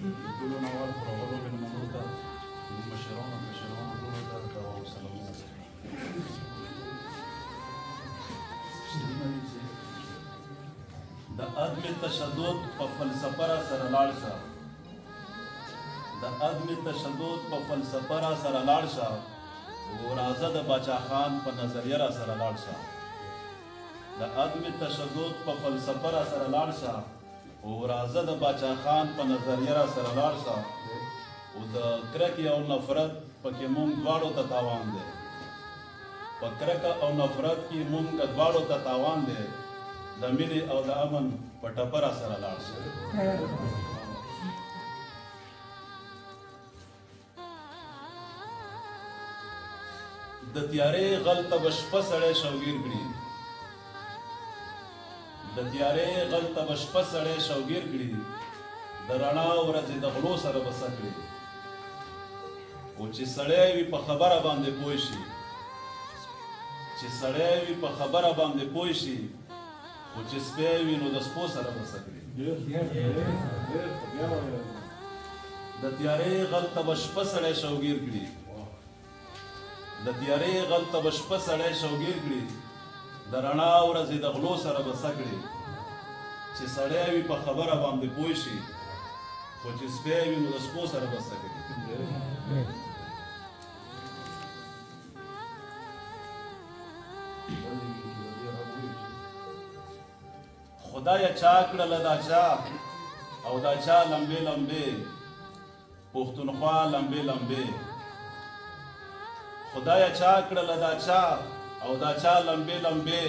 ټولو نه اول پروغلو مېلمنو ته مشرانو ټولو ته دعا او سلامونه د عدم تشدد په فلسفه را سره لاړ شه د عدم تشدد په فلسفه را سره لاړ شه او راځه د باچا خان په نظریه را سره لاړ شه د عدم تشدد په فلسفه را سره لاړ شه او راځه د باچا خان په نظریه را سره لاړ شه او د کرکې او نفرت پکې مونږ دواړو ته تاوان دی په کرکه او نفرت کې مونږ دواړو ته تاوان دی د مینې او د امن په ټپه را سره لاړ شه د تیارې غل ته به شپه سړی شوګیر کړي د تیارې غل ته به شپه سړی شوګیر کړي د رڼا ورځې د غلو سره به څه کړي او چې سړی وي په خبره باندې پوه شي چې سړی وي په خبره باندې پوه شي خو چې سپی وي نو د سپو سره به څه کړي د تیارې غل ته به شپه سړی شوګیر کړي د تیارې غل ته به شپه سړی شوګیر کړي د رڼا ورځې د غلو سره به څه کړي چې سړی وي په خبره باندې پوه شي خو چې سپی وي نو د سپو سره به څه کړي خدای چا کړله دا چا او دا چا لمبې لمبې پښتونخوا لمبې لمبې خدای چا کړله دا چا او دا چا لمبې لمبې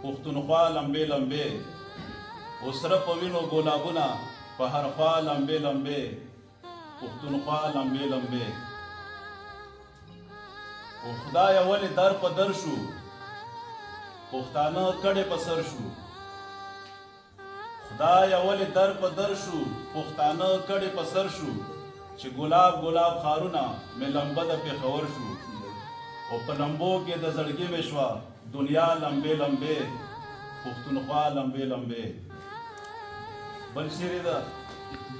پښتونخوا لمبې لمبې اوسره په وینو ګلابونه په هر خوا لمبې لمبې پښتونخوا لمبې لمبې او خدای ولې در په در شو پښتانه کډې په سر شو خدای ولې در په در شو پښتانه کډې په سر شو چې ګلاب ګلاب خارونه مې لمبه د پېښور شو او په لمبو کې د زړګي مې شوه دنیا لمبې لمبې پښتونخوا لمبې لمبې بل شعر ده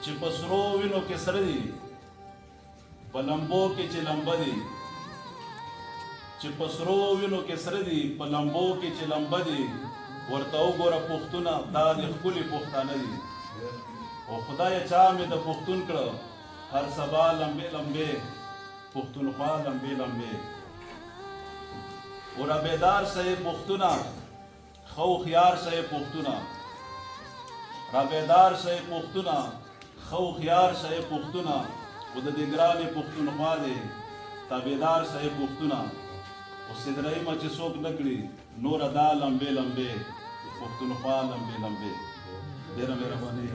چې په سرو وینو کې سره دي په لمبو کې چې لمبه دي چې په سرو وینو کې سره دي په لمبو کې چې لمبه دي ورته وګوره پښتونه دا د ښکلي پښتانه دي او خدای چا مې د پښتون کړه هر سبا لمبې لمبې پښتونخوا لمبې لمبې او رابیدار صاحب پښتونه خو خيار صاحب پښتونه رابیدار صاحب پښتونه خو خيار صاحب پښتونه او د دې ګرانې پښتونخوا دی تابعدار صاحب پښتونه او سدرای ما چې څوک نکړي نور ادا لمبې لمبې پښتونخوا لمبې لمبې ډېره مهرباني